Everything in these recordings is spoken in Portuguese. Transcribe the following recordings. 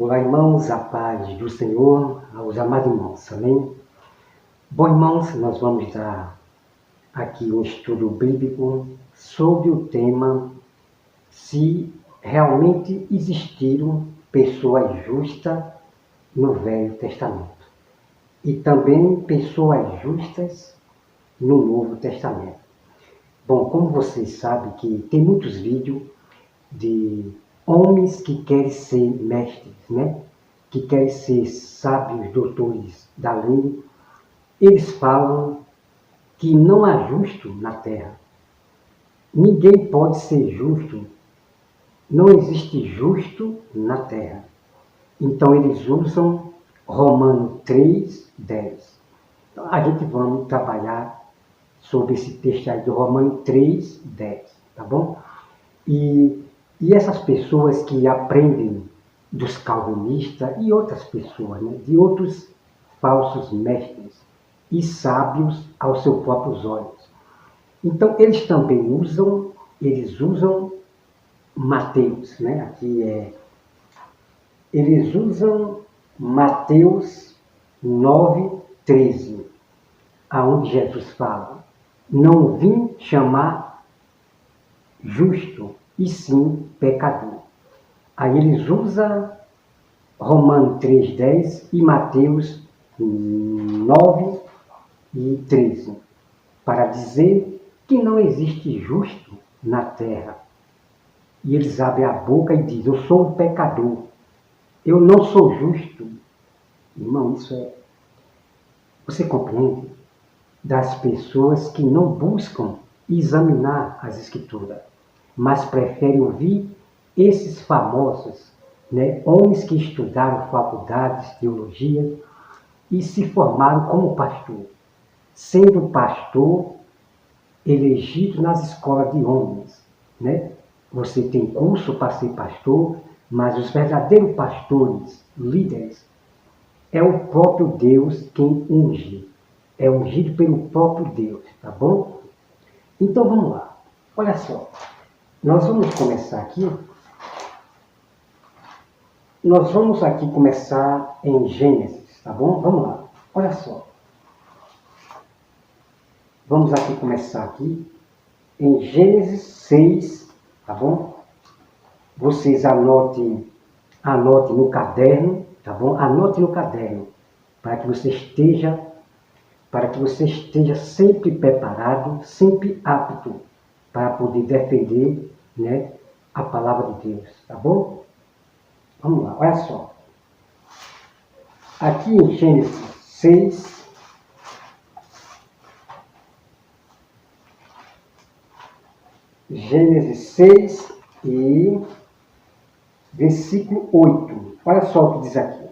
Olá, irmãos, a paz do Senhor, aos amados irmãos, amém? Bom, irmãos, nós vamos dar aqui um estudo bíblico sobre o tema se realmente existiram pessoas justas no Velho Testamento e também pessoas justas no Novo Testamento. Bom, como vocês sabem que tem muitos vídeos de homens que querem ser mestres, né? Que querem ser sábios, doutores da lei. Eles falam que não há justo na terra. Ninguém pode ser justo. Não existe justo na terra. Então eles usam Romanos 3:10. Então a gente vai trabalhar sobre esse texto aí de Romanos 3:10, tá bom? E essas pessoas que aprendem dos calvinistas e outras pessoas, né, de outros falsos mestres e sábios aos seus próprios olhos. Então, eles também usam Mateus, né? Eles usam Mateus 9:13, aonde Jesus fala: não vim chamar justo, e sim pecador. Aí eles usam Romanos 3:10 e Mateus 9:13 para dizer que não existe justo na terra. E eles abrem a boca e dizem: eu sou um pecador, eu não sou justo. Irmão, isso é... Você compreende? Das pessoas que não buscam examinar as Escrituras, mas preferem ouvir esses famosos, né, homens que estudaram faculdades, teologia e se formaram como pastor, sendo pastor elegido nas escolas de homens, né? Você tem curso para ser pastor, mas os verdadeiros pastores, líderes, é o próprio Deus quem unge, é ungido pelo próprio Deus, tá bom? Então vamos lá, olha só. Nós vamos começar aqui. Nós vamos aqui começar em Gênesis, tá bom? Vamos lá. Olha só. Vamos aqui começar aqui em Gênesis 6, tá bom? Vocês anotem no caderno, tá bom? Anote no caderno para que você esteja sempre preparado, sempre apto para poder defender, né, a palavra de Deus, tá bom? Vamos lá, olha só. Aqui em Gênesis 6, e versículo 8. Olha só o que diz aqui.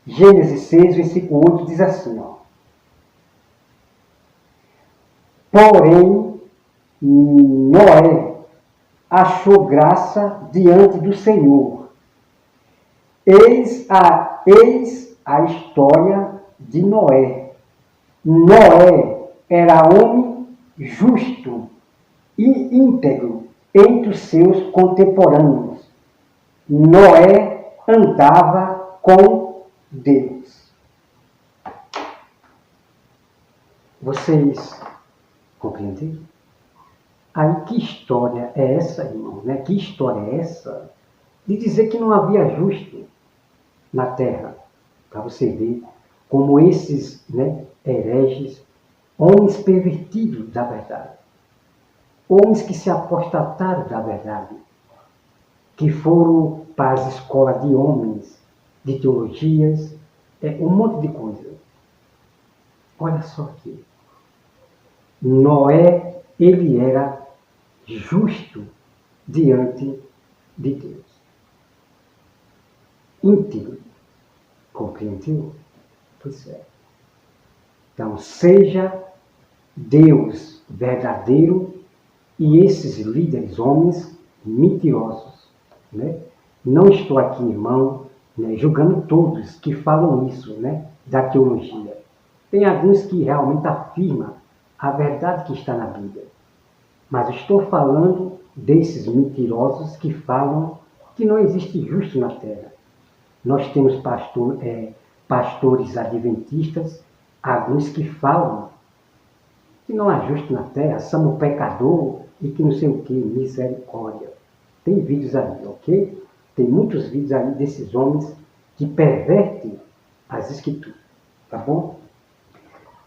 Gênesis 6, versículo 8 diz assim, ó. Porém, Noé achou graça diante do Senhor. Eis a história de Noé. Noé era homem justo e íntegro entre os seus contemporâneos. Noé andava com Deus. Vocês compreendem? Aí que história é essa, irmão? Né? Que história é essa de dizer que não havia justo na terra? Para você ver como esses, né, hereges, homens pervertidos da verdade, homens que se apostataram da verdade, que foram para as escolas de homens, de teologias, um monte de coisa. Olha só aqui. Noé, ele era justo diante de Deus. Íntegro. Compreendeu? Pois é. Então, seja Deus verdadeiro e esses líderes, homens mentirosos, né? Não estou aqui, irmão, né, julgando todos que falam isso, né, da teologia. Tem alguns que realmente afirmam a verdade que está na Bíblia. Mas estou falando desses mentirosos que falam que não existe justo na terra. Nós temos pastores adventistas, alguns que falam que não há justo na terra, somos pecador e que não sei o que, misericórdia. Tem vídeos ali, ok? Tem muitos vídeos ali desses homens que pervertem as escrituras, tá bom?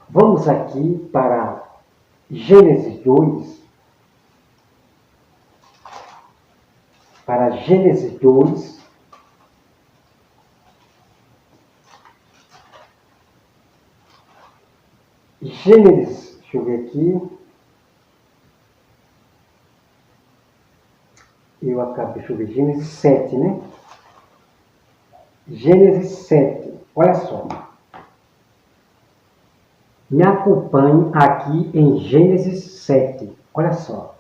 Vamos aqui para Gênesis 2. Para Gênesis 2. Gênesis, deixa eu ver aqui. Deixa eu ver, Gênesis 7, né? Gênesis 7, olha só. Me acompanhe aqui em Gênesis 7, olha só.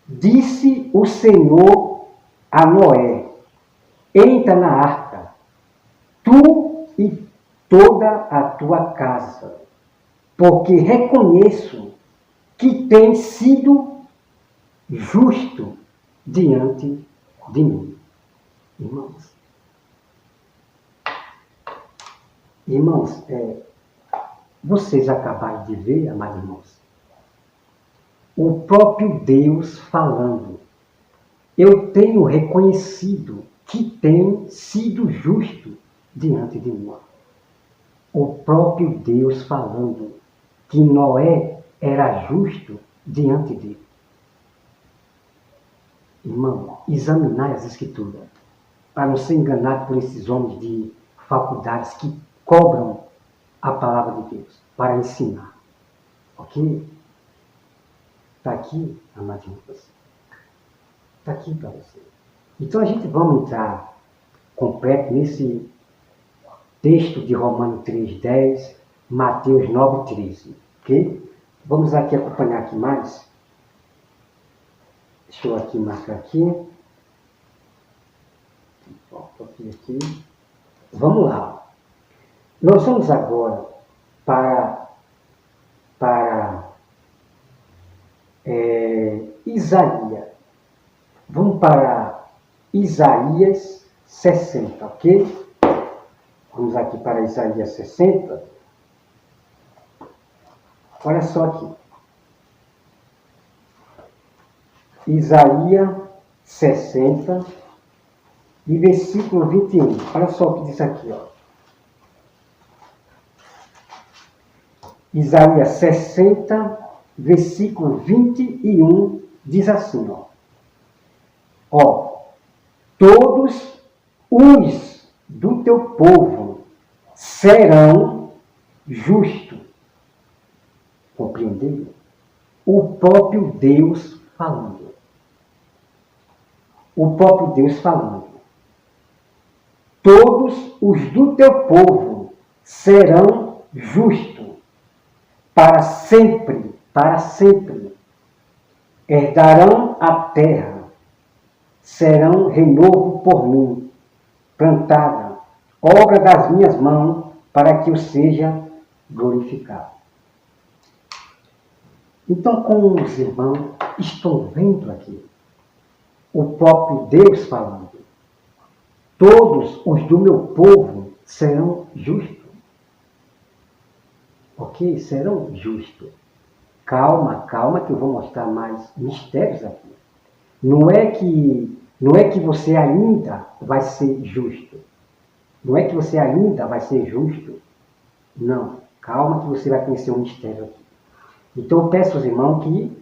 Disse o Senhor a Noé: entra na arca, tu e toda a tua casa, porque reconheço que tens sido justo diante de mim. Irmãos, vocês acabaram de ver, amados irmãos, o próprio Deus falando. Eu tenho reconhecido que tem sido justo diante de mim. O próprio Deus falando que Noé era justo diante dele. Irmão, examinar as escrituras, para não ser enganado por esses homens de faculdades que cobram a palavra de Deus para ensinar. Ok? Está aqui, amadinhos. Está aqui para você. Então a gente vamos entrar completo nesse texto de Romanos 3:10, Mateus 9:13. Ok? Vamos aqui acompanhar aqui mais. Deixa eu aqui marcar aqui. Aqui. Vamos lá. Nós vamos agora para Isaías. Vamos para Isaías 60, ok? Vamos aqui para Isaías 60. Olha só aqui. Isaías 60 e versículo 21. Olha só o que diz aqui, ó. Isaías 60, versículo 21, diz assim, ó. Todos os do teu povo serão justos. Compreendeu? O próprio Deus falando. O próprio Deus falando. Todos os do teu povo serão justos. Para sempre, herdarão a terra, serão renovo por mim, plantada, obra das minhas mãos, para que eu seja glorificado. Então, como os irmãos estão vendo aqui, o próprio Deus falando, todos os do meu povo serão justos. Ok? Serão justos. Calma, que eu vou mostrar mais mistérios aqui. Não é que você ainda vai ser justo. Não é que você ainda vai ser justo. Não. Calma que você vai conhecer um mistério aqui. Então eu peço aos irmãos que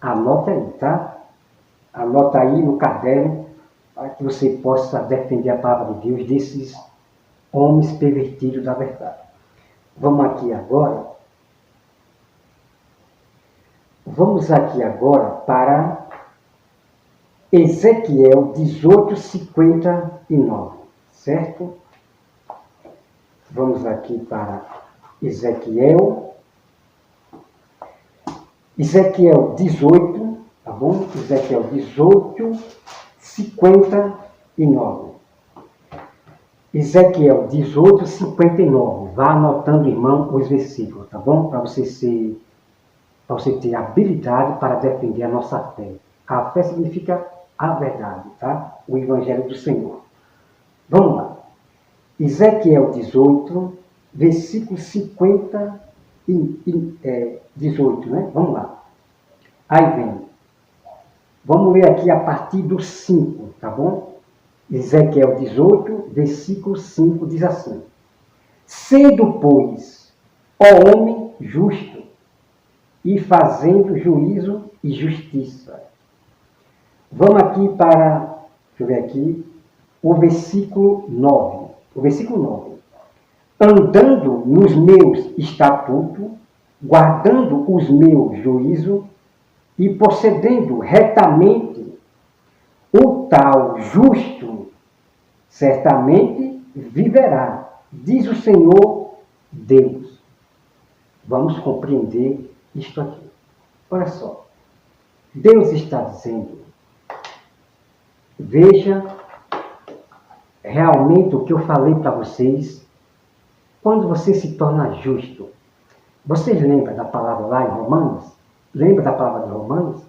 anotem aí, tá? Anota aí no caderno para que você possa defender a palavra de Deus desses homens pervertidos da verdade. Vamos aqui agora para Ezequiel 18:59, certo? Vamos aqui para Ezequiel 18, tá bom? Ezequiel 18:59. Ezequiel 18:59. Vá anotando, irmão, os versículos, tá bom? Para você ter habilidade para defender a nossa fé. A fé significa a verdade, tá? O Evangelho do Senhor. Vamos lá. Ezequiel 18, versículo 50 e 18, né? Vamos lá. Aí vem. Vamos ler aqui a partir do 5, tá bom? Ezequiel 18, versículo 5 diz assim: Sendo, pois, ó homem justo, e fazendo juízo e justiça. Vamos aqui para, deixa eu ver aqui, o versículo 9. O versículo 9. Andando nos meus estatutos, guardando os meus juízos e procedendo retamente, o tal justo certamente viverá, diz o Senhor Deus. Vamos compreender isto aqui. Olha só. Deus está dizendo, veja realmente o que eu falei para vocês, quando você se torna justo. Vocês lembram da palavra lá em Romanos? Lembra da palavra de Romanos?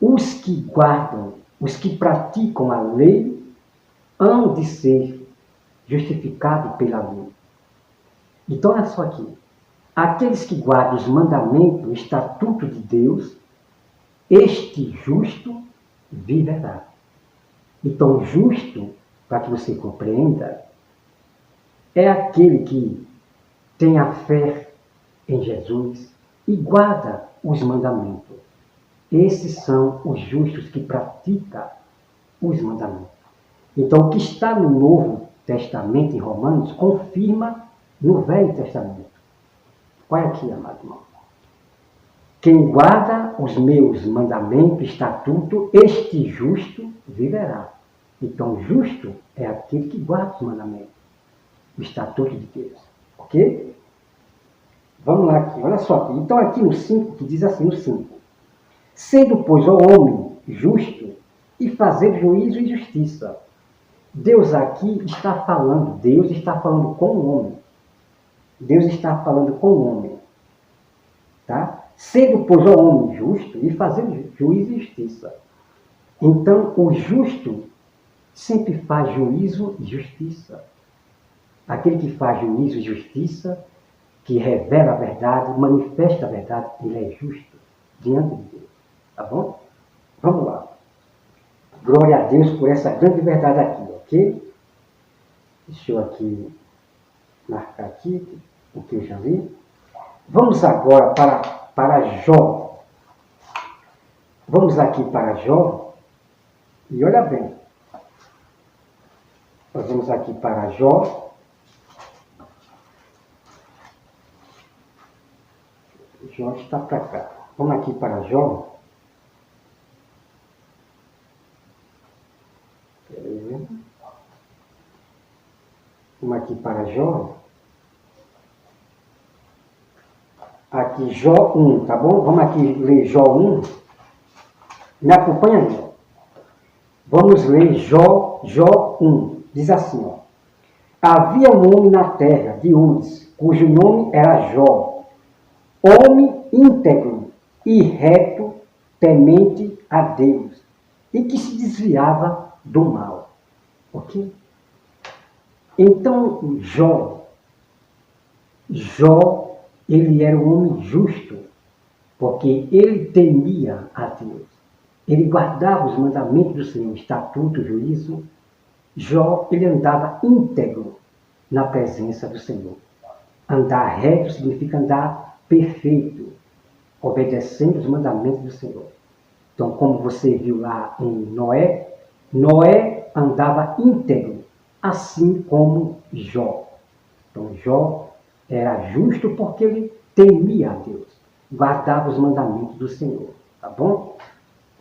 Os que guardam, os que praticam a lei, hão de ser justificados pela lei. Então, olha só aqui. Aqueles que guardam os mandamentos, o estatuto de Deus, este justo viverá. Então, justo, para que você compreenda, é aquele que tem a fé em Jesus e guarda os mandamentos. Esses são os justos que praticam os mandamentos. Então, o que está no Novo Testamento, em Romanos, confirma no Velho Testamento. Olha aqui, amado irmão. Quem guarda os meus mandamentos, estatuto, este justo viverá. Então, justo é aquele que guarda os mandamentos, o estatuto de Deus. Ok? Vamos lá aqui, olha só aqui. Então, aqui no 5, que diz assim, no 5. Sendo, pois, o homem justo e fazer juízo e justiça. Deus aqui está falando, Deus está falando com o homem. Deus está falando com o homem. Tá? Sendo, pois, o homem justo e fazer juízo e justiça. Então, o justo sempre faz juízo e justiça. Aquele que faz juízo e justiça, que revela a verdade, manifesta a verdade, ele é justo diante de Deus. Tá bom? Vamos lá. Glória a Deus por essa grande verdade aqui, ok? Deixa eu aqui marcar aqui o que eu já li. Vamos agora para Jó. Vamos aqui para Jó. E olha bem. Nós vamos aqui para Jó. Jó está para cá. Vamos aqui para Jó. Vamos aqui para Jó. Aqui, Jó 1, tá bom? Vamos aqui ler Jó 1. Me acompanha aí. Vamos ler Jó 1. Diz assim, ó. Havia um homem na terra de Uz, cujo nome era Jó, homem íntegro e reto, temente a Deus, e que se desviava do mal. Ok? Então, Jó, ele era um homem justo, porque ele temia a Deus. Ele guardava os mandamentos do Senhor, estatuto, juízo. Jó, ele andava íntegro na presença do Senhor. Andar reto significa andar perfeito, obedecendo os mandamentos do Senhor. Então, como você viu lá em Noé, Noé andava íntegro, assim como Jó. Então, Jó era justo porque ele temia a Deus, guardava os mandamentos do Senhor. Tá bom?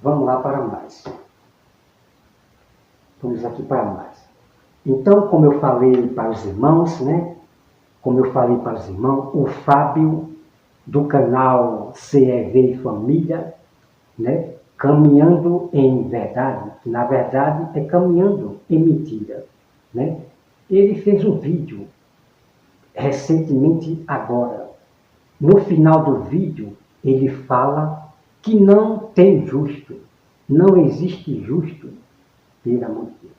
Vamos lá para mais. Vamos aqui para mais. Então, como eu falei para os irmãos, né? Como eu falei para os irmãos, o Fábio do canal CEV e Família, né? Caminhando em verdade, que na verdade é caminhando em mentira, né? Ele fez um vídeo recentemente agora. No final do vídeo, ele fala que não tem justo. Não existe justo, pelo amor de Deus.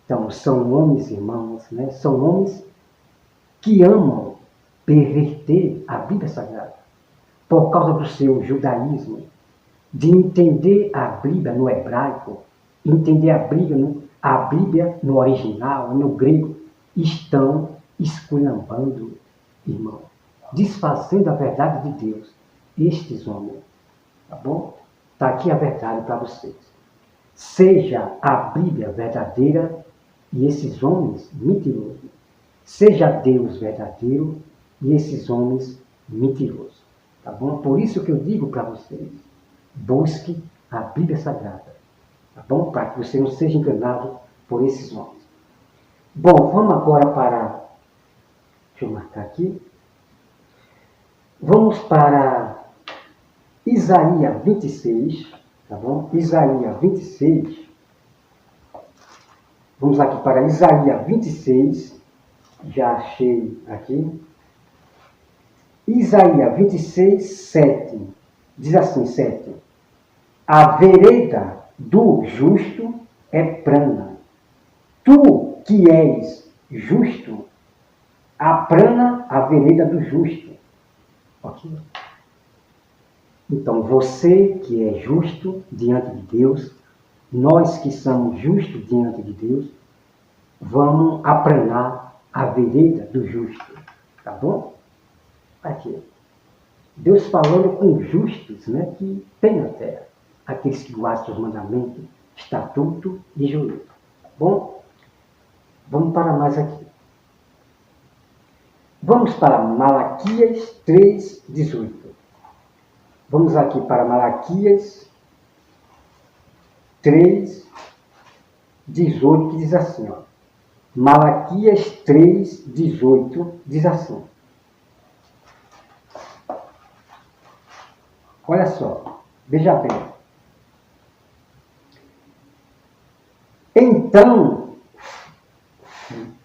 Então, são homens, irmãos, né? São homens que amam perverter a Bíblia Sagrada por causa do seu judaísmo, de entender a Bíblia no hebraico, entender a Bíblia no original, no grego, estão esculhambando, irmão, desfazendo a verdade de Deus. Estes homens, tá bom? Está aqui a verdade para vocês. Seja a Bíblia verdadeira e esses homens mentirosos. Seja Deus verdadeiro e esses homens mentirosos. Tá bom? Por isso que eu digo para vocês, busque a Bíblia Sagrada. Tá bom? Para que você não seja enganado por esses homens. Bom, vamos agora para... Deixa eu marcar aqui. Vamos para Isaías 26, tá bom? Isaías 26. Vamos aqui para Isaías 26. Já achei aqui. Isaías 26, 7. Diz assim, 7. A vereda do justo é plana. Tu que és justo, aplana a vereda do justo. Ok? Então, você que é justo diante de Deus, nós que somos justos diante de Deus, vamos aplanar a vereda do justo. Tá bom? Aqui. Deus falando com os justos, né, que tem na terra. Aqueles que guardam seus mandamentos, estatuto e juízo. Tá bom? Vamos para mais aqui. Vamos para Malaquias 3, 18. Vamos aqui para Malaquias 3, 18, que diz assim, ó. Malaquias 3, 18, diz assim. Olha só, veja bem.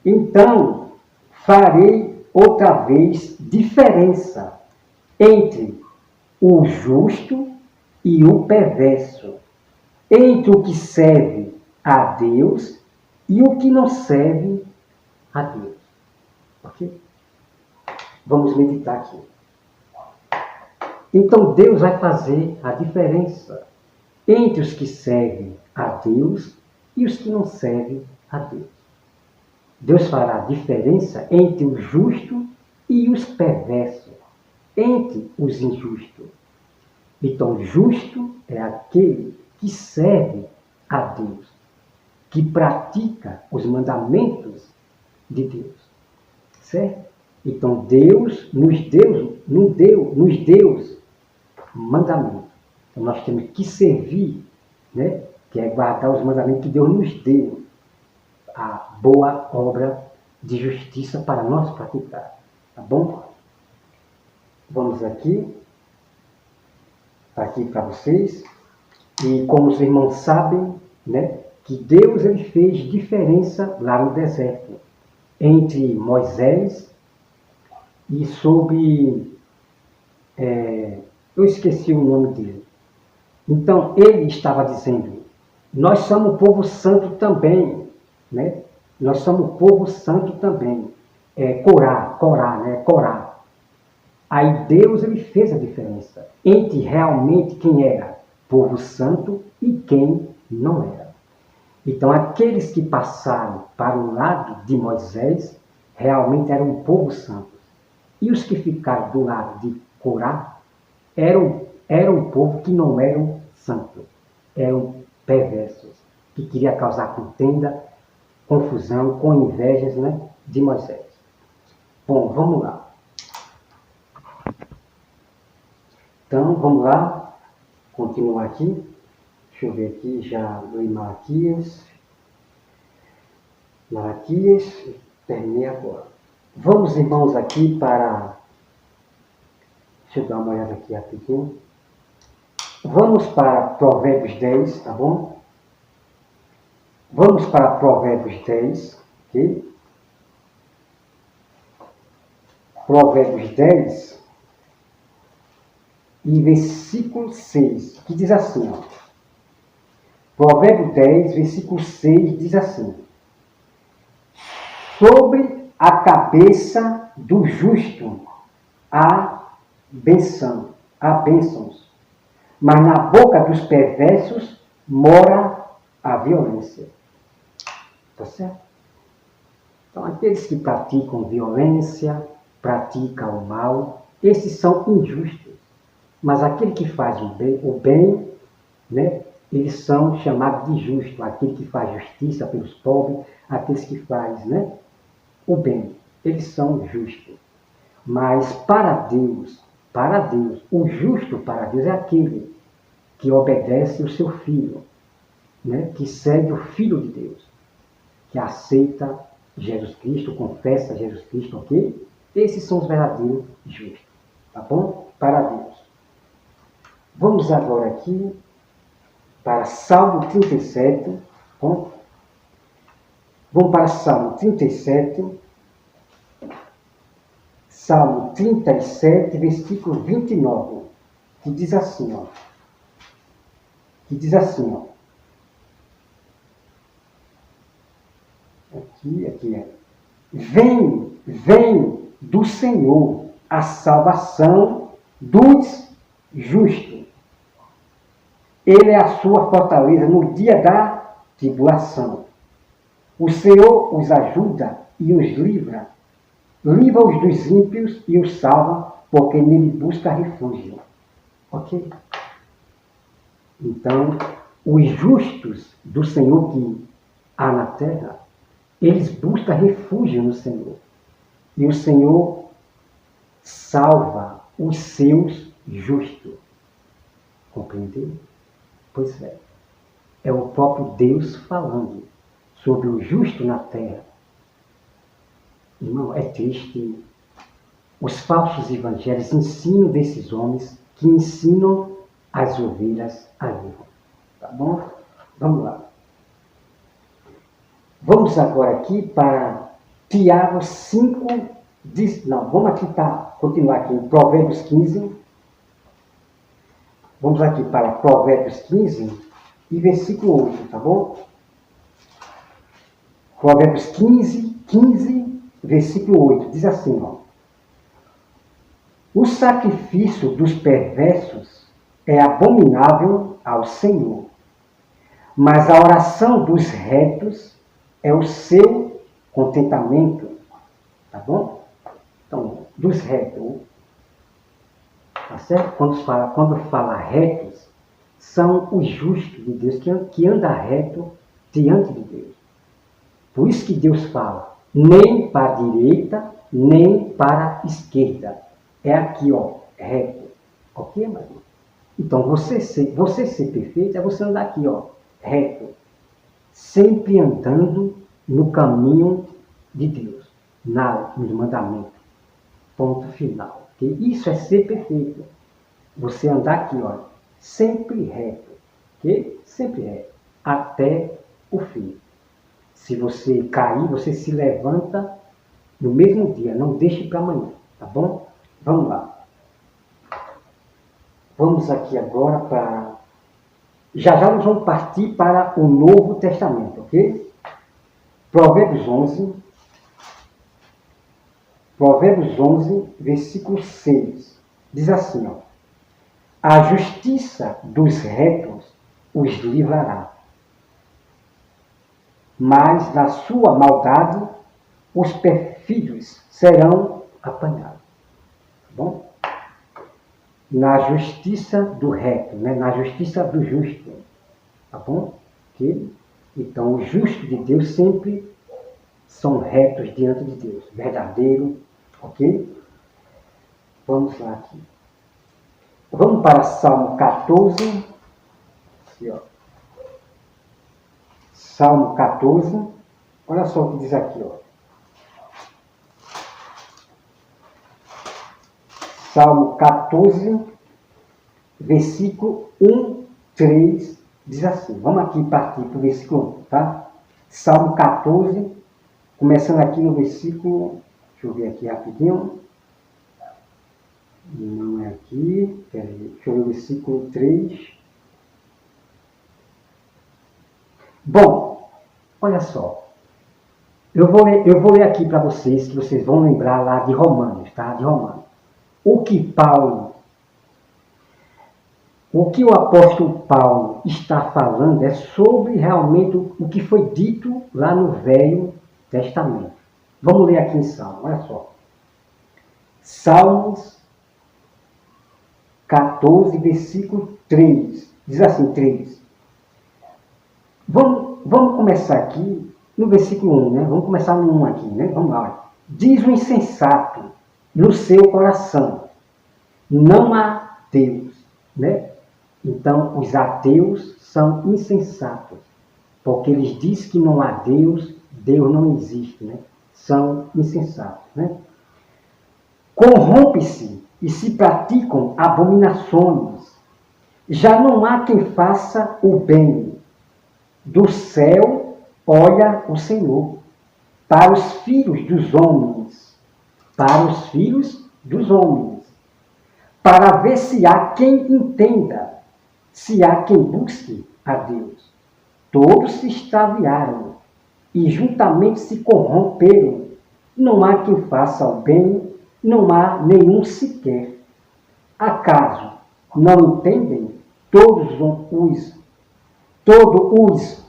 Então farei outra vez diferença entre o justo e o perverso, entre o que serve a Deus e o que não serve a Deus. Ok? Vamos meditar aqui. Então Deus vai fazer a diferença entre os que servem a Deus e os que não servem a Deus. Deus fará a diferença entre o justo e os perversos, entre os injustos. Então, justo é aquele que serve a Deus, que pratica os mandamentos de Deus. Certo? Então, Deus nos deu mandamentos. Então, nós temos que servir, né? Que é guardar os mandamentos que Deus nos deu. A boa obra de justiça para nós praticar. Tá bom? Vamos aqui. Está aqui para vocês. E como os irmãos sabem, né? Que Deus ele fez diferença lá no deserto. Entre Moisés e sobre... eu esqueci o nome dele. Então, ele estava dizendo, nós somos povo santo também, né? Nós somos povo santo também. Corá. Aí Deus ele fez a diferença entre realmente quem era povo santo e quem não era. Então, aqueles que passaram para o lado de Moisés realmente eram um povo santo. E os que ficaram do lado de Corá eram um povo que não eram santos, eram perversos, que queria causar contenda, confusão, com invejas, né, de Moisés. Bom, vamos lá. Então, vamos lá, continuar aqui. Deixa eu ver aqui, já li Malaquias, terminei agora. Vamos, irmãos, aqui para... Deixa eu dar uma olhada aqui rapidinho. Vamos para Provérbios 10, tá bom? Vamos para Provérbios 10, ok? Provérbios 10 e versículo 6, que diz assim, ó. Provérbio 10, versículo 6, diz assim: sobre a cabeça do justo há bênçãos, mas na boca dos perversos mora a violência. Tá certo? Então, aqueles que praticam violência, praticam o mal, esses são injustos. Mas aquele que faz o bem, né, eles são chamados de justos. Aquele que faz justiça pelos pobres, aqueles que fazem, né, o bem, eles são justos. Mas para Deus, o justo para Deus é aquele que obedece o seu filho, né, que segue o Filho de Deus, que aceita Jesus Cristo, confessa Jesus Cristo, ok? Esses são os verdadeiros justos, tá bom? Para Deus. Vamos agora aqui para Salmo 37, bom? Vamos para Salmo 37, Salmo 37, versículo 29, que diz assim, ó. Aqui é. Vem do Senhor a salvação dos justos. Ele é a sua fortaleza no dia da tribulação. O Senhor os ajuda e os livra. Livra-os dos ímpios e os salva, porque nele busca refúgio. Ok? Então, os justos do Senhor que há na terra, eles buscam refúgio no Senhor. E o Senhor salva os seus justos. Compreendeu? Pois é. É o próprio Deus falando sobre o justo na terra. Irmão, é triste. Os falsos evangelhos ensinam desses homens que ensinam as ovelhas a erro. Tá bom? Vamos lá. Vamos agora aqui para Tiago 5, vamos aqui para continuar aqui em Provérbios 15. Vamos aqui para Provérbios 15 e versículo 8, tá bom? Provérbios 15, versículo 8, diz assim, ó. O sacrifício dos perversos é abominável ao Senhor, mas a oração dos retos é o seu contentamento. Tá bom? Então, dos retos. Tá certo? Quando fala retos, são os justos de Deus, que andam reto diante de Deus. Por isso que Deus fala, nem para a direita, nem para a esquerda. É aqui, ó, reto. Ok, Maria? Então, você ser perfeito é você andar aqui, ó, reto. Sempre andando no caminho de Deus, no mandamento. Ponto final. Okay? Isso é ser perfeito. Você andar aqui, ó, sempre reto. Okay? Sempre reto. Até o fim. Se você cair, você se levanta no mesmo dia. Não deixe para amanhã. Tá bom? Vamos lá. Vamos aqui agora para... Já nós vamos partir para o Novo Testamento, ok? Provérbios 11, versículo 6. Diz assim, ó. A justiça dos retos os livrará, mas na sua maldade os perfídios serão apanhados. Tá bom? Na justiça do reto, né? Na justiça do justo. Tá bom? Okay? Então, os justos de Deus sempre são retos diante de Deus. Verdadeiro. Ok? Vamos lá aqui. Vamos para Salmo 14. Aqui, ó. Salmo 14. Olha só o que diz aqui, ó. Salmo 14, versículo 1, 3, diz assim. Vamos aqui partir para o versículo 1, tá? Salmo 14, começando aqui no versículo, deixa eu ver aqui rapidinho. Não é aqui, deixa eu ver o versículo 3. Bom, olha só. Eu vou ler aqui para vocês, que vocês vão lembrar lá de Romanos, tá? De Romanos. O que o apóstolo Paulo está falando é sobre realmente o que foi dito lá no Velho Testamento. Vamos ler aqui em Salmos, olha só. Salmos 14, versículo 3. Diz assim, 3. Vamos começar aqui no versículo 1, né? Vamos começar no 1 aqui, né? Vamos lá. Olha. Diz o insensato no seu coração, não há Deus, né? Então, os ateus são insensatos, porque eles dizem que não há Deus, Deus não existe, né? São insensatos, né? Corrompe-se e se praticam abominações. Já não há quem faça o bem. Do céu olha o Senhor para os filhos dos homens, para ver se há quem entenda, se há quem busque a Deus. Todos se extraviaram e juntamente se corromperam. Não há quem faça o bem, não há nenhum sequer. Acaso não entendem todos os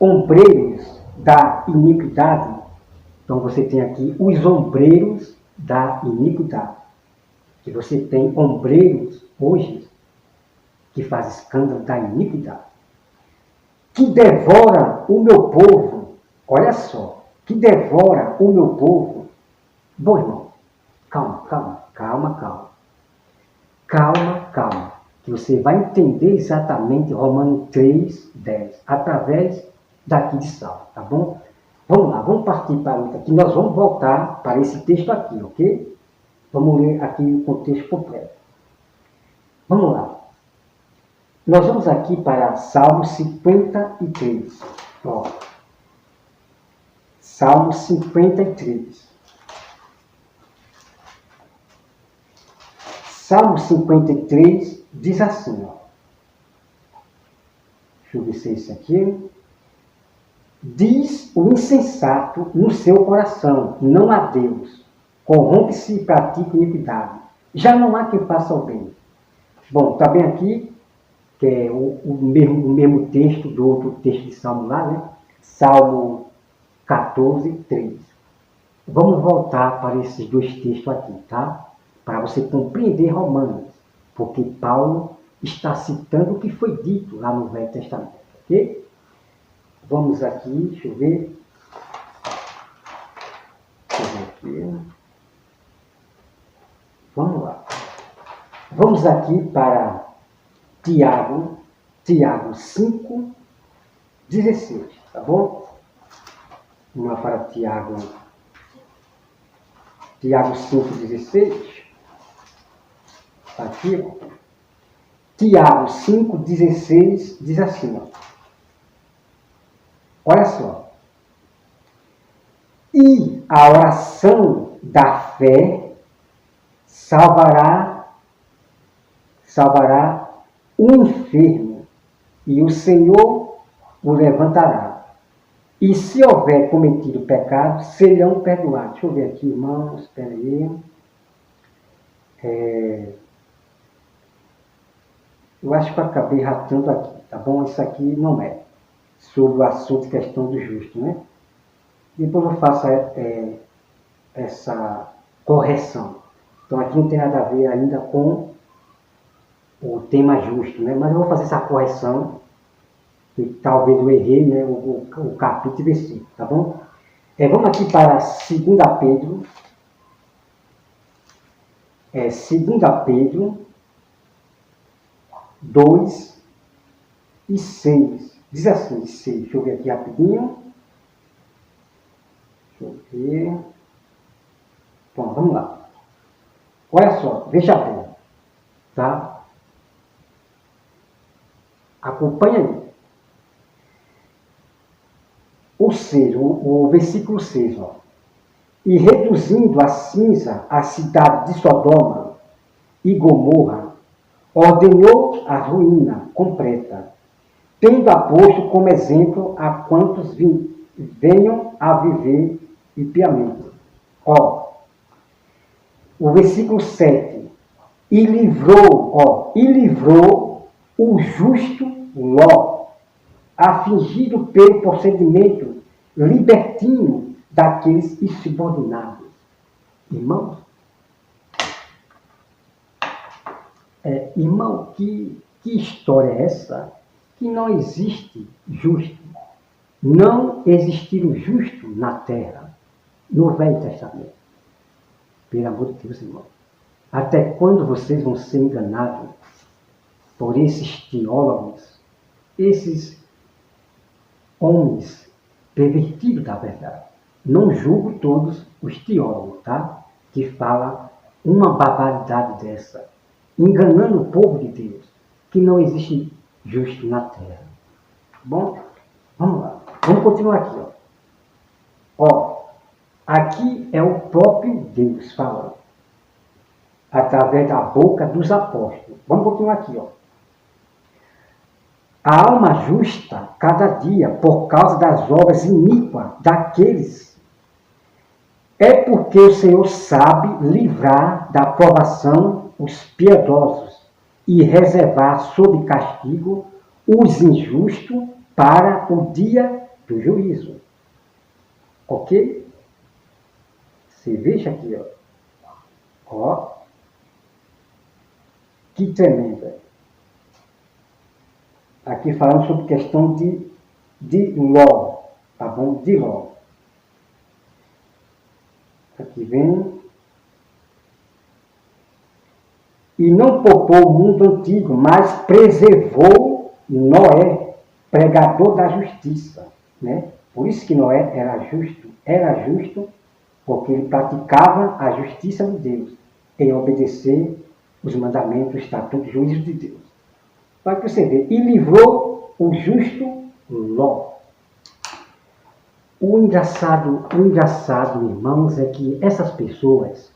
ombreiros da iniquidade? Então você tem aqui os ombreiros da iniquidade. Que você tem ombreiros hoje que fazem escândalo da iniquidade. Que devora o meu povo. Olha só. Que devora o meu povo. Bom, irmão, calma. Que você vai entender exatamente Romanos 3, 10, através daqui de Salmo, tá bom? Vamos lá, vamos partir para outra aqui. Nós vamos voltar para esse texto aqui, ok? Vamos ler aqui o contexto completo. Vamos lá. Nós vamos aqui para Salmo 53. Ó. Salmo 53. Salmo 53 diz assim, ó. Deixa eu ver se é isso aqui. Diz o insensato no seu coração, não há Deus. Corrompe-se e pratica iniquidade. Já não há quem faça o bem. Bom, está bem aqui, que é o mesmo texto do outro texto de Salmo lá, né? Salmo 14, 3. Vamos voltar para esses dois textos aqui, tá? Para você compreender Romanos, porque Paulo está citando o que foi dito lá no Velho Testamento, ok? Vamos aqui, deixa eu ver aqui. Vamos lá. Vamos aqui para Tiago 5, 16, tá bom? Vamos lá para Tiago 5, 16. Aqui, ó. Tiago 5, 16 diz assim, ó. Olha só. E a oração da fé salvará o enfermo, e o Senhor o levantará. E se houver cometido pecado, serão perdoados. Deixa eu ver aqui, irmãos, espera aí. Eu acho que eu acabei ratando aqui, tá bom? Isso aqui não é sobre o assunto questão do justo, né? Depois eu faço essa correção. Então aqui não tem nada a ver ainda com o tema justo, né? Mas eu vou fazer essa correção, que talvez eu errei, né? O capítulo e versículo, tá bom? Vamos aqui para 2 Pedro. 2 Pedro 2 e 6. Diz assim, 6. Deixa eu ver aqui rapidinho. Deixa eu ver. Bom, vamos lá. Olha só, veja bem, tá? Acompanha aí. Ou seja, o versículo 6, ó. E reduzindo a cinza a cidade de Sodoma e Gomorra, ordenou a ruína completa, tendo aposto como exemplo a quantos venham a viver impiamente. Ó, o versículo 7. E livrou o justo Ló, afingido pelo procedimento libertino daqueles insubordinados. Irmãos, irmão, que história é essa? Que não existe justo. Não existiram justo na terra, no Velho Testamento. Pelo amor de Deus, irmão. Até quando vocês vão ser enganados por esses teólogos, esses homens pervertidos da verdade? Não julgo todos os teólogos, tá? Que falam uma barbaridade dessa, enganando o povo de Deus, que não existe justo na terra. Bom, vamos lá. Vamos continuar aqui, ó. Ó, aqui é o próprio Deus falando, através da boca dos apóstolos. Vamos continuar aqui, ó. A alma justa, cada dia, por causa das obras iníquas daqueles, é porque o Senhor sabe livrar da provação os piedosos e reservar sob castigo os injustos para o dia do juízo. Ok? Você veja aqui, ó. Ó. Que tremenda. Aqui falando sobre questão de Ló, tá bom? De Ló. Aqui vem. E não poupou o mundo antigo, mas preservou Noé, pregador da justiça, né? Por isso que Noé era justo porque ele praticava a justiça de Deus, em obedecer os mandamentos, os estatutos, juízos de Deus. Para que você vê, e livrou o justo Ló. O engraçado, irmãos, é que essas pessoas,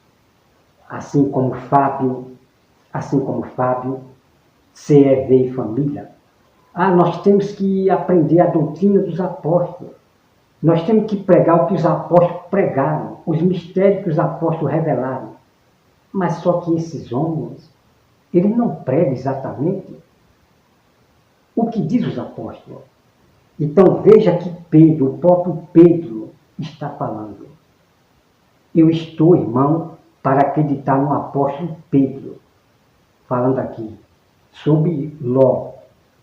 assim como Fábio, CEV e família, nós temos que aprender a doutrina dos apóstolos. Nós temos que pregar o que os apóstolos pregaram, os mistérios que os apóstolos revelaram. Mas só que esses homens, eles não pregam exatamente o que diz os apóstolos. Então veja que Pedro, o próprio Pedro, está falando. Eu estou, irmão, para acreditar no apóstolo Pedro, falando aqui sobre Ló,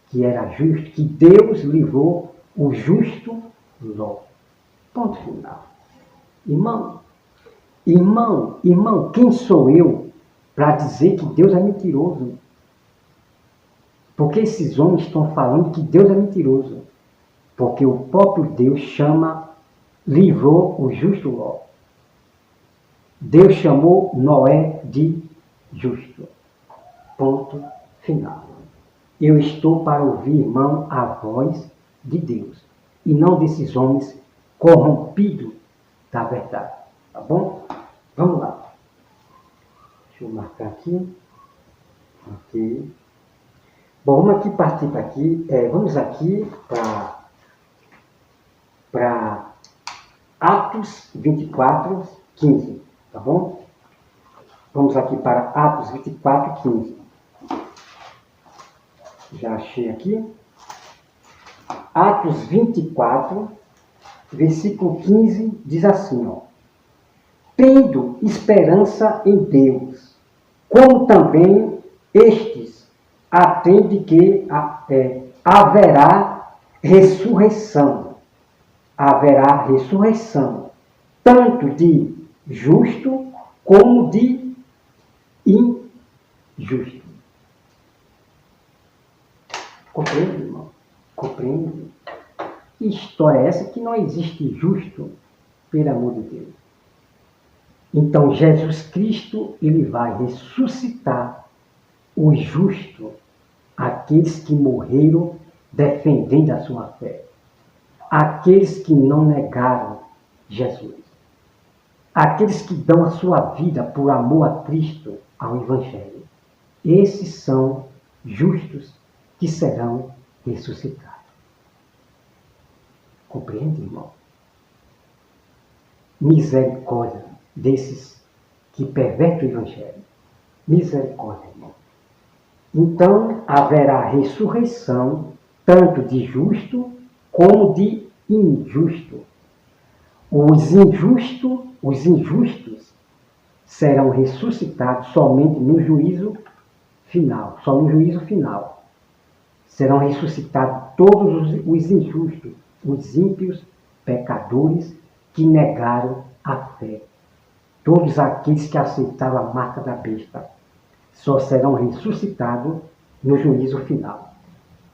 que era justo, que Deus livrou o justo Ló. Ponto final. Irmão, quem sou eu para dizer que Deus é mentiroso? Porque esses homens estão falando que Deus é mentiroso. Porque o próprio Deus livrou o justo Ló. Deus chamou Noé de justo. Ponto final. Eu estou para ouvir, irmão, a voz de Deus. E não desses homens corrompidos da verdade. Tá bom? Vamos lá. Deixa eu marcar aqui. Ok. Bom, vamos aqui partir para aqui. Vamos aqui para Atos 24, 15. Tá bom? Vamos aqui para Atos 24, 15. Já achei aqui. Atos 24, versículo 15, diz assim, ó. Tendo esperança em Deus, como também estes atendem que haverá ressurreição. Haverá ressurreição, tanto de justo como de injusto. Compreende, irmão? Compreende? Que história é essa que não existe justo, pelo amor de Deus? Então, Jesus Cristo, ele vai ressuscitar os justos, aqueles que morreram defendendo a sua fé, aqueles que não negaram Jesus, aqueles que dão a sua vida por amor a Cristo, ao Evangelho. Esses são justos que serão ressuscitados. Compreende, irmão? Misericórdia desses que pervertem o Evangelho. Misericórdia, irmão. Então haverá ressurreição tanto de justo como de injusto. Os injustos serão ressuscitados somente no juízo final. Só no juízo final. Serão ressuscitados todos os injustos, os ímpios, pecadores que negaram a fé. Todos aqueles que aceitaram a marca da besta só serão ressuscitados no juízo final.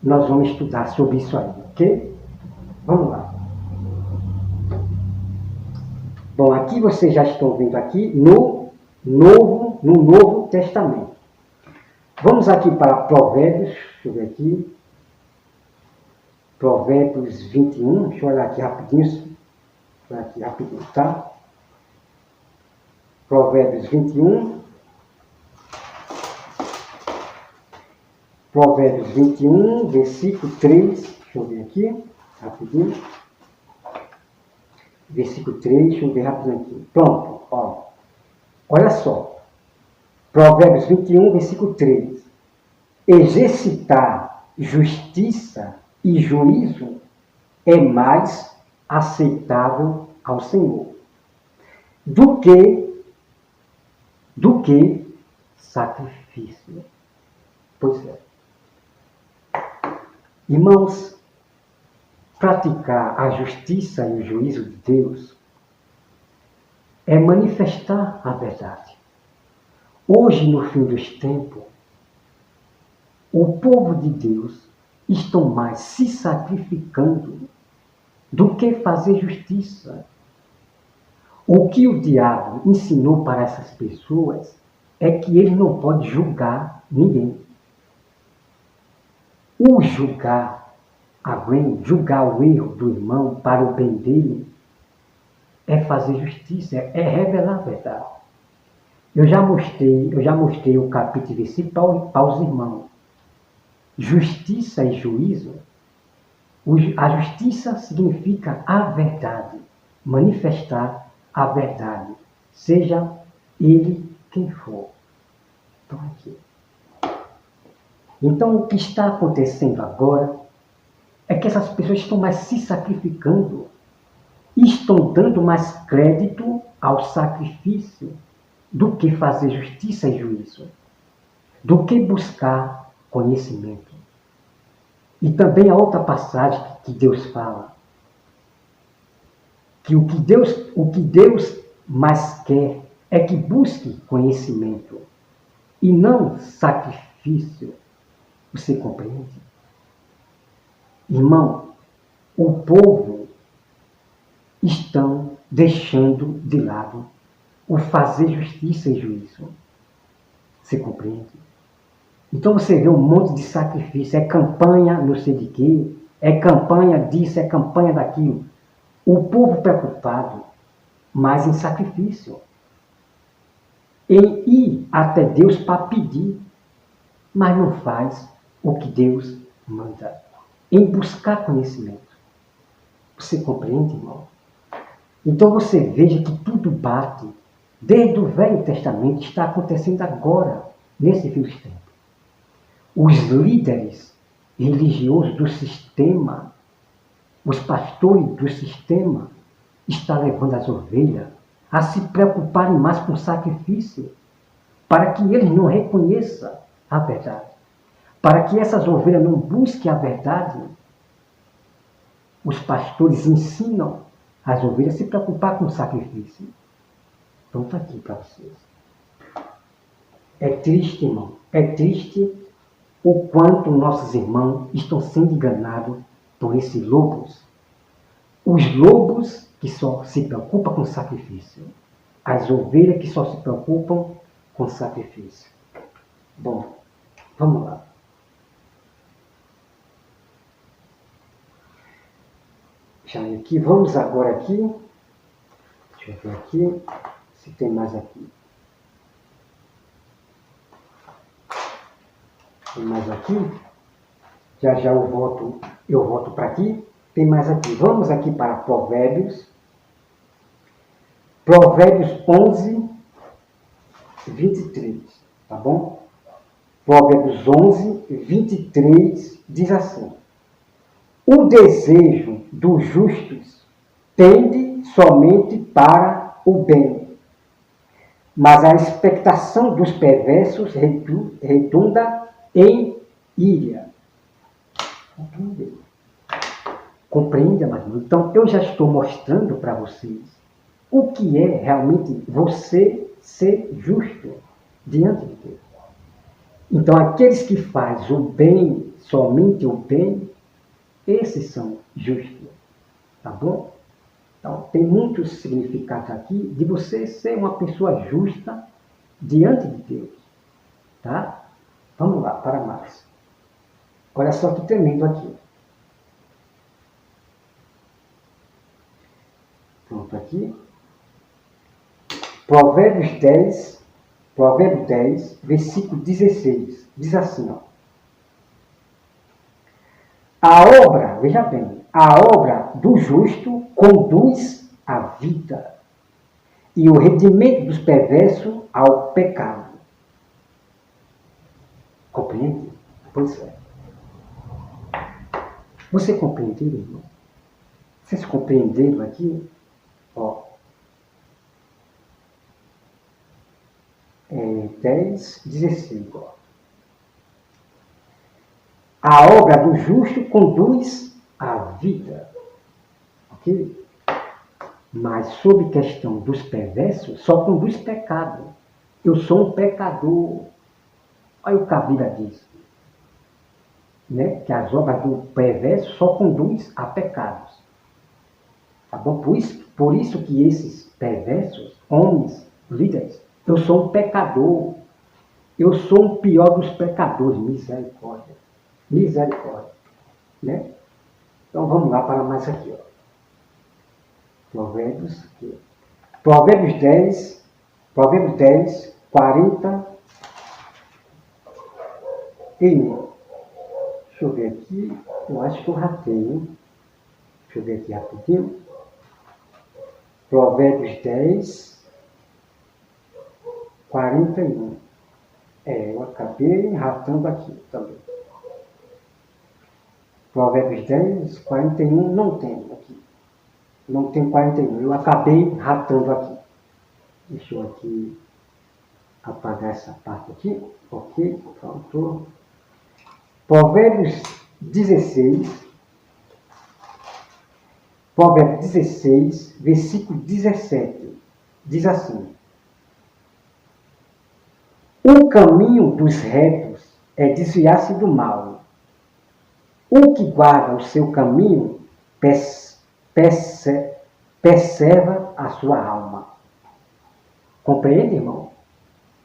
Nós vamos estudar sobre isso aí, ok? Vamos lá. Bom, aqui vocês já estão vendo aqui no Novo Testamento. Vamos aqui para Provérbios, deixa eu ver aqui. Provérbios 21, deixa eu olhar aqui rapidinho. Tá? Provérbios 21. Provérbios 21, versículo 3. Deixa eu ver aqui, rapidinho. Versículo 3, deixa eu ver rapidinho aqui. Pronto, ó. Olha só. Provérbios 21, versículo 3. Exercitar justiça e juízo é mais aceitável ao Senhor do que sacrifício. Pois é. Irmãos, praticar a justiça e o juízo de Deus é manifestar a verdade. Hoje, no fim dos tempos, o povo de Deus estão mais se sacrificando do que fazer justiça. O que o diabo ensinou para essas pessoas é que ele não pode julgar ninguém. O julgar alguém, julgar o erro do irmão para o bem dele, é fazer justiça, é revelar a verdade. Eu já mostrei o capítulo e versículo para os irmãos. Justiça e juízo. A justiça significa a verdade, manifestar a verdade, seja ele quem for. Então, aqui. Então, o que está acontecendo agora é que essas pessoas estão mais se sacrificando, estão dando mais crédito ao sacrifício do que fazer justiça e juízo, do que buscar conhecimento. E também a outra passagem que Deus fala, que o que Deus mais quer é que busque conhecimento e não sacrifício. Você compreende? Irmão, o povo estão deixando de lado o fazer justiça e juízo. Você compreende? Então você vê um monte de sacrifício, é campanha não sei de quê, é campanha disso, é campanha daquilo. O povo preocupado, mais em sacrifício. Em ir até Deus para pedir, mas não faz o que Deus manda. Em buscar conhecimento. Você compreende, irmão? Então você veja que tudo bate. Desde o Velho Testamento está acontecendo agora, nesse fim dos tempos. Os líderes religiosos do sistema, os pastores do sistema, estão levando as ovelhas a se preocuparem mais com o sacrifício, para que eles não reconheçam a verdade. Para que essas ovelhas não busquem a verdade, os pastores ensinam as ovelhas a se preocupar com o sacrifício. Então está aqui para vocês. É triste, irmão. É triste o quanto nossos irmãos estão sendo enganados por esses lobos. Os lobos que só se preocupam com sacrifício. As ovelhas que só se preocupam com sacrifício. Bom, vamos lá. Já aqui, vamos agora aqui. Deixa eu ver aqui se tem mais aqui. Tem mais aqui. Já eu volto para aqui. Tem mais aqui. Vamos aqui para Provérbios. Provérbios 11, 23. Tá bom? Provérbios 11, 23 diz assim: o desejo dos justos tende somente para o bem, mas a expectação dos perversos redunda em ira. Compreende, amado? Então, eu já estou mostrando para vocês o que é realmente você ser justo diante de Deus. Então, aqueles que fazem o bem, somente o bem, esses são justos. Tá bom? Então, tem muitos significados aqui de você ser uma pessoa justa diante de Deus. Tá? Vamos lá, para mais. Olha só que tremendo aqui. Pronto aqui. Provérbios 10, versículo 16. Diz assim, ó. A obra, veja bem, a obra do justo conduz à vida, e o rendimento dos perversos ao pecado. Compreende? Pois é. Você compreendeu, irmão? Vocês compreenderam aqui? Ó. 10, 16. Ó. A obra do justo conduz à vida. Ok? Mas sobre questão dos perversos, só conduz pecado. Eu sou um pecador. Olha o que a Bíblia diz. Né? Que as obras do perverso só conduz a pecados. Tá bom? Por isso que esses perversos, homens, líderes, eu sou um pecador. Eu sou o pior dos pecadores. Misericórdia. Misericórdia. Né? Então vamos lá para mais aqui. Ó. Provérbios 10, 40 e 1. Deixa eu ver aqui. Eu acho que eu ratei. Deixa eu ver aqui rapidinho. Provérbios 10, 41. Eu acabei ratando aqui também. Provérbios 10, 41 não tem aqui. Não tem 41. Eu acabei ratando aqui. Deixa eu aqui apagar essa parte aqui. Ok, pronto. Provérbios 16, versículo 17. Diz assim: o caminho dos retos é desviar-se do mal. O que guarda o seu caminho preserva a sua alma. Compreende, irmão?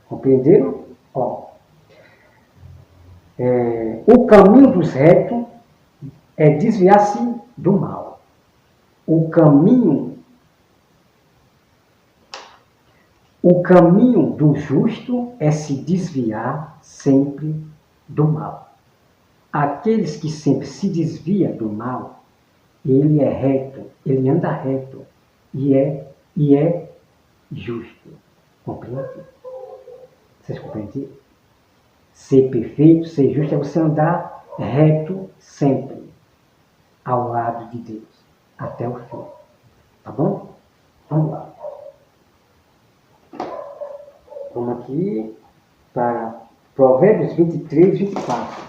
Compreenderam? Ó. O caminho dos retos é desviar-se do mal. O caminho do justo é se desviar sempre do mal. Aqueles que sempre se desviam do mal, ele é reto, ele anda reto e é justo. Compreende? Vocês compreendem? Ser perfeito, ser justo é você andar reto sempre ao lado de Deus, até o fim. Tá bom? Vamos lá. Vamos aqui para Provérbios 23, 24.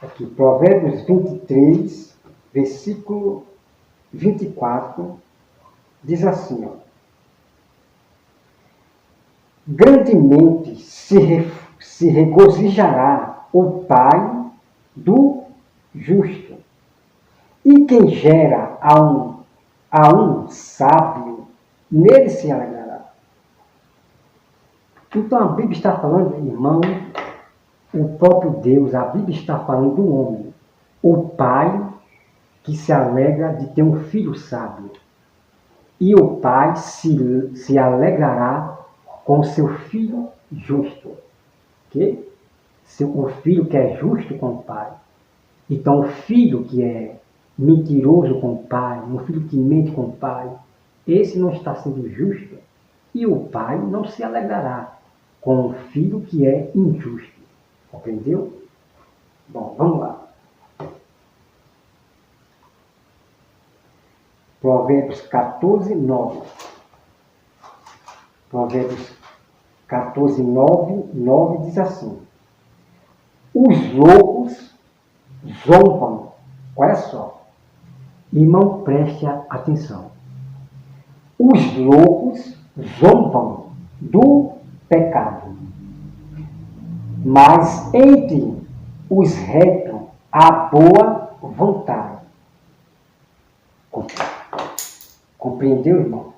Aqui, Provérbios 23, versículo 24, diz assim, ó. Grandemente se regozijará o pai do justo, e quem gera a um sábio, nele se alegrará. Então a Bíblia está falando, irmão, o próprio Deus, a Bíblia está falando do homem, o pai que se alegra de ter um filho sábio. E o pai se alegrará com seu filho justo. Okay? O filho que é justo com o pai. Então o filho que é mentiroso com o pai, um filho que mente com o pai, esse não está sendo justo, e o pai não se alegrará com o filho que é injusto. Compreendeu? Bom, vamos lá. Provérbios 14, 9. Provérbios 14, 9 diz assim: os loucos zombam, olha só, irmão, preste atenção. Os loucos zombam do pecado, mas entre os retos há boa vontade. Compreendeu, irmão?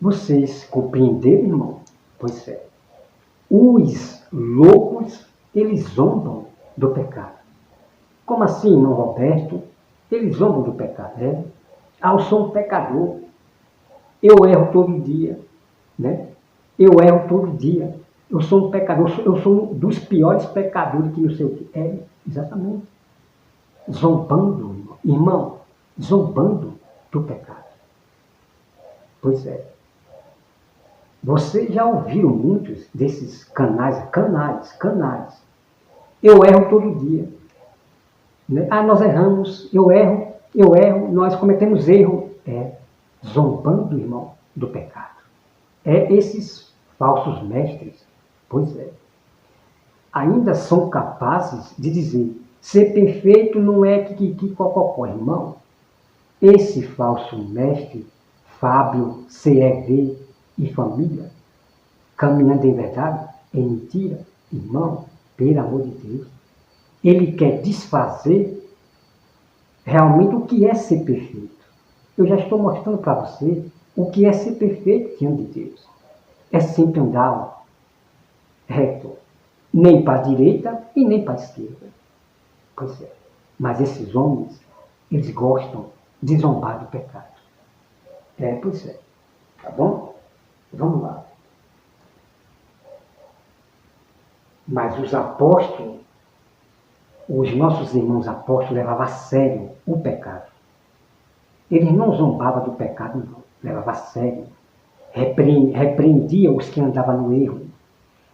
Vocês compreenderam, irmão? Pois é. Os loucos, eles zombam do pecado. Como assim, irmão Roberto? Eles zombam do pecado, né? Eu sou um pecador. Eu erro todo dia, né? Eu erro todo dia. Eu sou um pecador. Eu sou um dos piores pecadores que não sei o que. É, exatamente. Zombando, irmão. Zombando do pecado. Pois é. Vocês já ouviram muitos desses canais. Eu erro todo dia. Né? Nós erramos, eu erro, nós cometemos erro. Zombando, irmão, do pecado. Esses falsos mestres, pois é, ainda são capazes de dizer, ser perfeito não é que cococó, irmão. Esse falso mestre, Fábio, CEV e família, caminhando em verdade, é mentira, irmão, pelo amor de Deus. Ele quer desfazer realmente o que é ser perfeito. Eu já estou mostrando para você o que é ser perfeito diante de Deus. É sempre andar reto, nem para a direita e nem para a esquerda. Pois é. Mas esses homens, eles gostam de zombar do pecado. Pois é. Tá bom? Vamos lá. Mas os apóstolos, os nossos irmãos apóstolos levavam a sério o pecado. Eles não zombavam do pecado, não. Levavam a sério. Repreendia os que andavam no erro.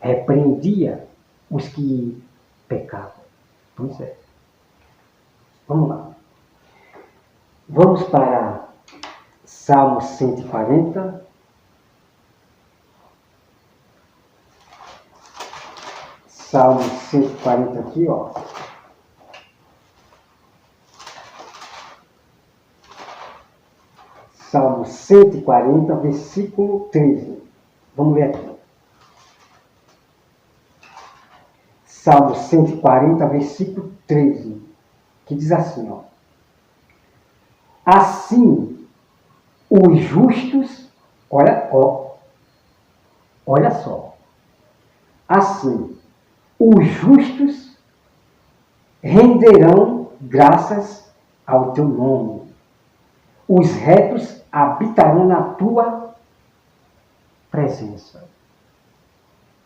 Repreendia os que pecavam. Pois é. Vamos lá. Vamos para Salmo 140. Salmo 140 aqui, ó. Salmo 140, versículo 13. Vamos ver aqui. Salmo 140, versículo 13. Que diz assim, ó. Assim, os justos, olha só. Assim, os justos renderão graças ao teu nome. Os retos habitarão na tua presença.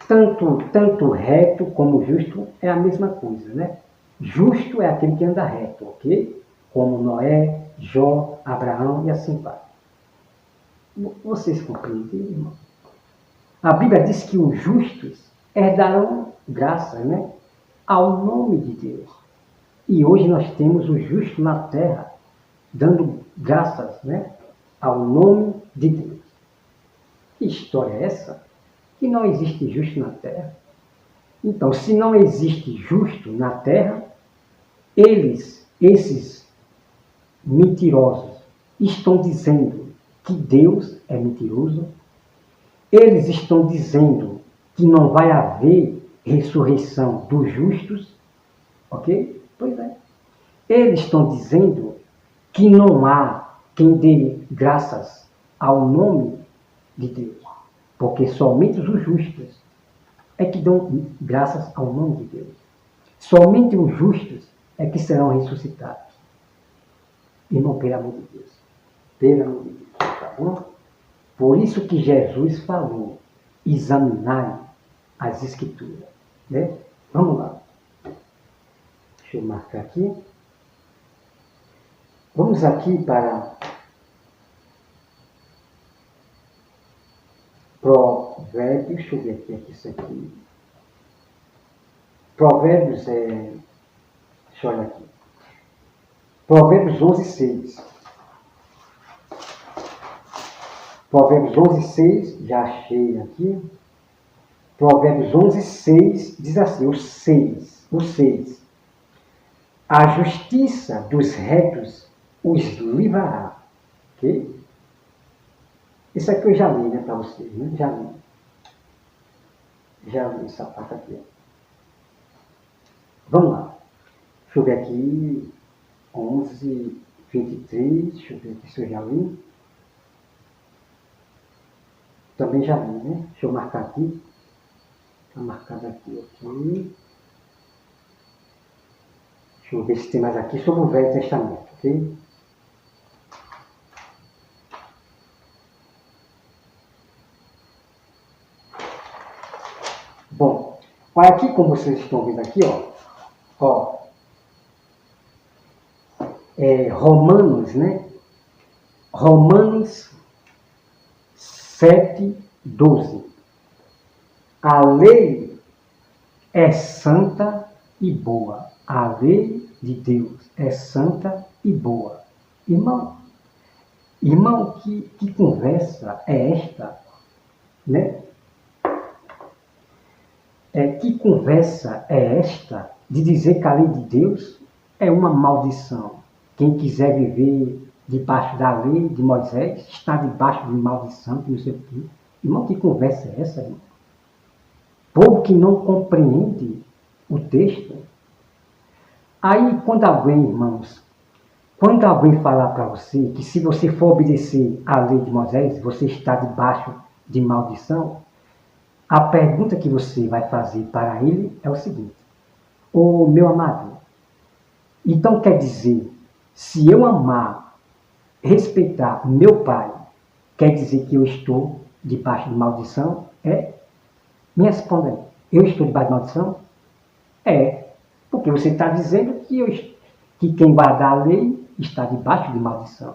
Tanto reto como justo é a mesma coisa, né? Justo é aquele que anda reto, ok? Como Noé, Jó, Abraão e assim vai. Vocês compreendem, irmão? A Bíblia diz que os justos herdarão graças, né? Ao nome de Deus. E hoje nós temos o justo na terra, dando graças, né? Ao nome de Deus. Que história é essa? Que não existe justo na terra. Então, se não existe justo na terra, esses mentirosos, estão dizendo que Deus é mentiroso. Eles estão dizendo que não vai haver ressurreição dos justos. Ok? Pois é. Eles estão dizendo que não há quem dê graças ao nome de Deus. Porque somente os justos é que dão graças ao nome de Deus. Somente os justos é que serão ressuscitados. Irmão, pelo amor de Deus. Pelo amor de Deus, tá bom? Por isso que Jesus falou, examinai as Escrituras. né? Vamos lá. Deixa eu marcar aqui. Vamos aqui para Provérbios, deixa eu ver aqui isso aqui. Provérbios deixa eu olhar aqui. Provérbios 11:6. Provérbios 11:6, já achei aqui. Provérbios 11:6 diz assim, o 6. A justiça dos retos os livrará. Ok? Isso aqui eu já li, né, para vocês, né? Já li essa parte aqui. Vamos lá. Deixa eu ver aqui. 11:23. Deixa eu ver aqui se eu já li. Também já li, né? Deixa eu marcar aqui. Está marcado aqui, ok. Deixa eu ver se tem mais aqui sobre o Velho Testamento, ok? Bom, olha aqui como vocês estão vendo aqui, ó. Romanos, né? Romanos 7:12. A lei é santa e boa. A lei de Deus é santa e boa. Irmão, que conversa é esta, né? Que conversa é esta de dizer que a lei de Deus é uma maldição? Quem quiser viver debaixo da lei de Moisés está debaixo de maldição, não sei o quê. Irmão, que conversa é essa, irmão? Povo que não compreende o texto. Aí, quando alguém falar para você que se você for obedecer à lei de Moisés, você está debaixo de maldição, a pergunta que você vai fazer para ele é o seguinte: ô meu amado, então quer dizer, se eu amar, respeitar meu pai, quer dizer que eu estou debaixo de maldição? Me responda aí. Eu estou debaixo de maldição? Porque você está dizendo que quem guardar a lei está debaixo de maldição.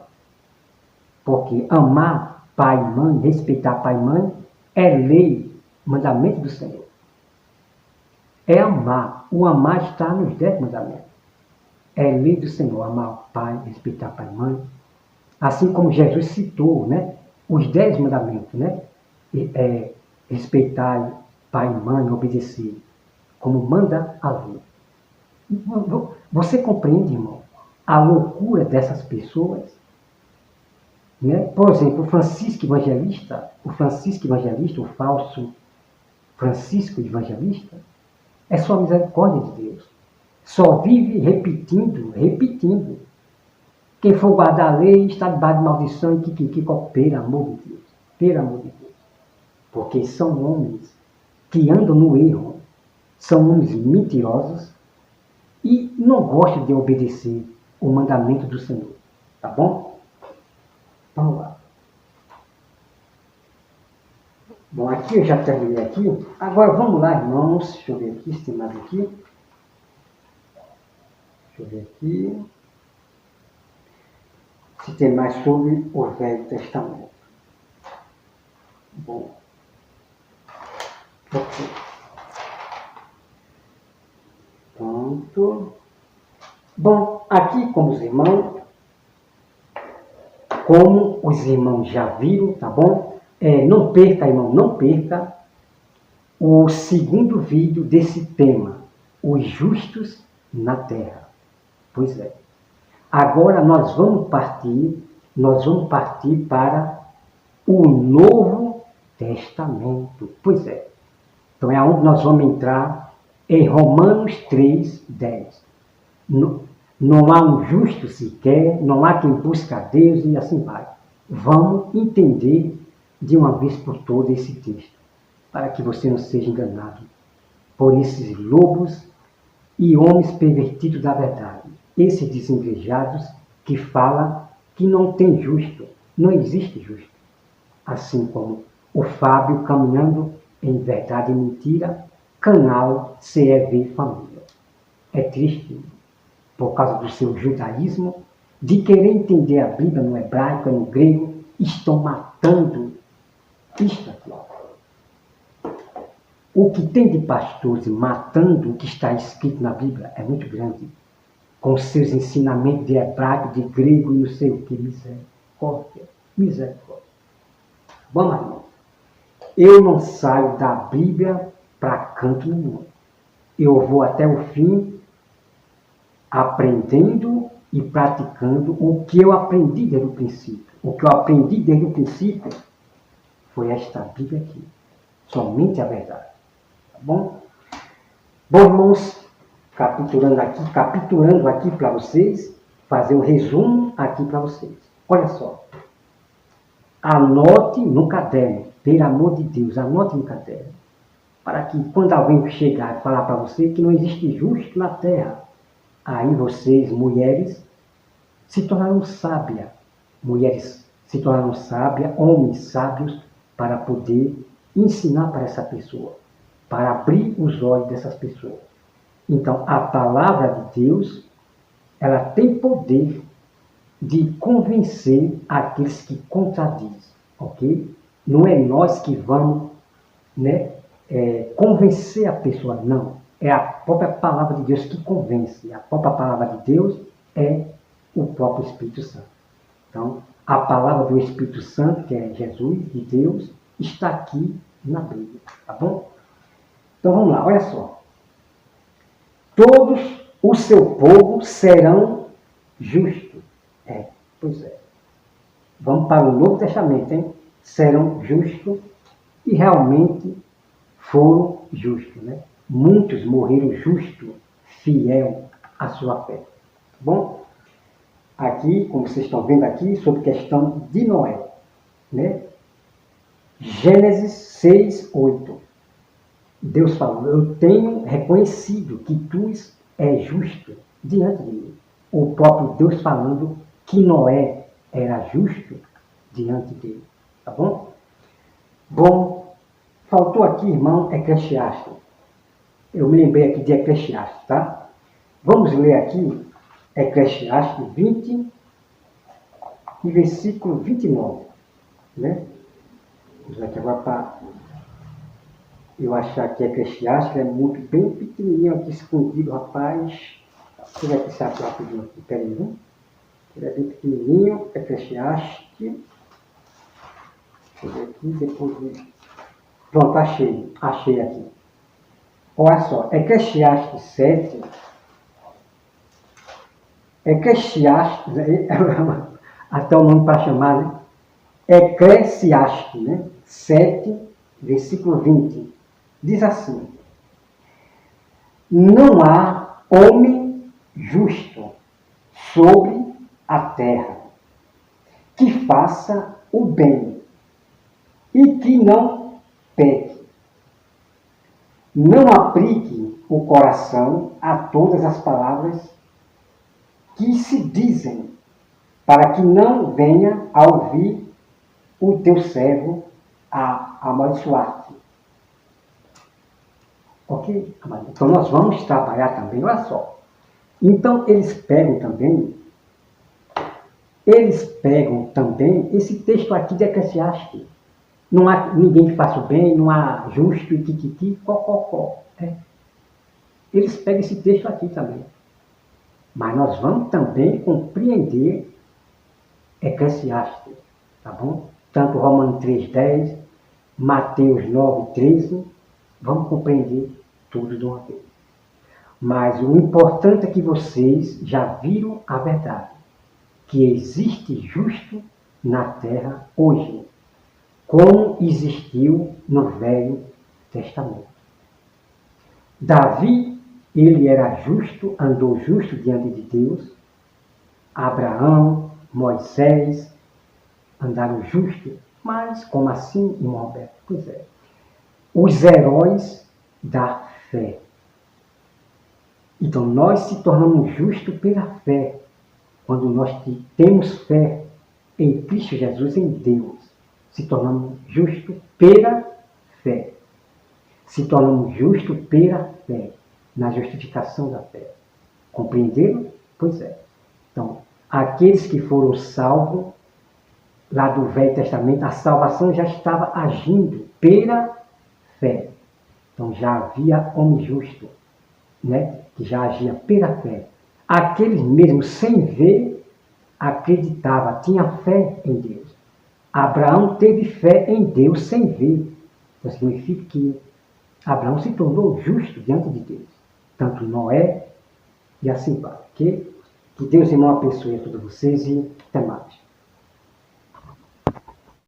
Porque amar pai e mãe, respeitar pai e mãe, é lei, mandamento do Senhor. É amar. O amar está nos 10 mandamentos. É lei do Senhor, amar o pai, respeitar pai e mãe. Assim como Jesus citou, né, os 10 mandamentos, né? Respeitar pai e mãe, obedecer, como manda a lei. Você compreende, irmão, a loucura dessas pessoas? Né? Por exemplo, o falso Francisco Evangelista, é só a misericórdia de Deus. Só vive repetindo. Quem for guardar a lei está debaixo de maldição e pelo amor de Deus. Pelo amor de Deus. Porque são homens que andam no erro, são homens mentirosos e não gostam de obedecer o mandamento do Senhor. Tá bom? Vamos lá. Bom, aqui eu já terminei aqui. Agora vamos lá, irmãos. Deixa eu ver aqui se tem mais aqui. Deixa eu ver aqui. Se tem mais sobre o Velho Testamento. Bom. Ok. Pronto. Bom, aqui como os irmãos já viram, tá bom? Não perca, irmão, não perca o segundo vídeo desse tema, os justos na terra. Pois é. Agora nós vamos partir para o Novo Testamento. Pois é. Então é onde nós vamos entrar em Romanos 3:10. Não há um justo sequer, não há quem busque a Deus e assim vai. Vamos entender de uma vez por todas esse texto, para que você não seja enganado por esses lobos e homens pervertidos da verdade, esses desenvejados que falam que não tem justo, não existe justo. Assim como o Fábio caminhando em verdade e mentira, canal CEV Família. É triste, por causa do seu judaísmo, de querer entender a Bíblia no hebraico e no grego, estão matando isto aqui. O que tem de pastores matando o que está escrito na Bíblia é muito grande, com seus ensinamentos de hebraico, de grego e não sei o que. Misericórdia, misericórdia. Vamos, irmão. Eu não saio da Bíblia para canto nenhum. Eu vou até o fim aprendendo e praticando o que eu aprendi desde o princípio. O que eu aprendi desde o princípio foi esta Bíblia aqui. Somente a verdade. Tá bom? Bom, irmãos, capitulando aqui para vocês, fazer um resumo aqui para vocês. Olha só. Anote no caderno, pelo amor de Deus, anote no caderno. Para que quando alguém chegar e falar para você que não existe justo na terra, aí vocês, mulheres, se tornaram sábias. Mulheres se tornaram sábias, homens sábios, para poder ensinar para essa pessoa, para abrir os olhos dessas pessoas. Então, a palavra de Deus, ela tem poder de convencer aqueles que contradizem, ok? Não é nós que vamos, convencer a pessoa, não. É a própria palavra de Deus que convence. A própria palavra de Deus é o próprio Espírito Santo. Então, a palavra do Espírito Santo, que é Jesus, de Deus, está aqui na Bíblia, tá bom? Então, vamos lá, olha só. Todos o seu povo serão justos. Pois é. Vamos para o Novo Testamento, hein? Serão justos e realmente foram justos, né? Muitos morreram justos, fiel à sua fé. Tá bom? Aqui, como vocês estão vendo aqui, sobre a questão de Noé, né? Gênesis 6:8. Deus falou: eu tenho reconhecido que tu és justo diante de mim. O próprio Deus falando que Noé era justo diante dele. Tá bom? Bom, faltou aqui, irmão, Eclesiastes. Eu me lembrei aqui de Eclesiastes, tá? Vamos ler aqui Eclesiastes 20 e versículo 29, né? Vamos aqui agora para eu achar que Eclesiastes é muito bem pequenininho aqui, escondido, rapaz. Deixa eu ver aqui se acha rapidinho aqui, peraí, viu? Ele é bem pequenininho, Eclesiastes. Deixa eu ver aqui, depois de... Pronto, achei aqui. Olha só, Eclesiastes 7. Eclesiastes, até o nome para chamar, né? Eclesiastes, né? 7, versículo 20. Diz assim: não há homem justo sobre a terra que faça o bem e que não peque. Não aplique o coração a todas as palavras que se dizem, para que não venha a ouvir o teu servo a amaldiçoar-te. Ok? Então nós vamos trabalhar também, olha só. Então eles pegam também esse texto aqui de Eclesiastes. Não há ninguém que faça o bem, não há justo e tititi, cococó. Eles pegam esse texto aqui também. Mas nós vamos também compreender Eclesiastes, tá bom? Tanto Romanos 3:10, Mateus 9:13, vamos compreender tudo de uma vez. Mas o importante é que vocês já viram a verdade, que existe justo na terra hoje, como existiu no Velho Testamento. Davi, ele era justo, andou justo diante de Deus. Abraão, Moisés, andaram justos. Mas como assim, irmão Roberto? Pois é. Os heróis da fé. Então nós se tornamos justos pela fé. Quando nós temos fé em Cristo Jesus, em Deus, se tornamos justos pela fé. se tornamos justos pela fé, na justificação da fé. Compreenderam? Pois é. Então, aqueles que foram salvos, lá do Velho Testamento, a salvação já estava agindo pela fé. Então já havia homem justo, né, que já agia pela fé. Aqueles mesmo sem ver, acreditava, tinha fé em Deus. Abraão teve fé em Deus sem ver. Então significa que Abraão se tornou justo diante de Deus. Tanto Noé e assim vai. Que Deus, irmão, abençoe a todos vocês e até mais.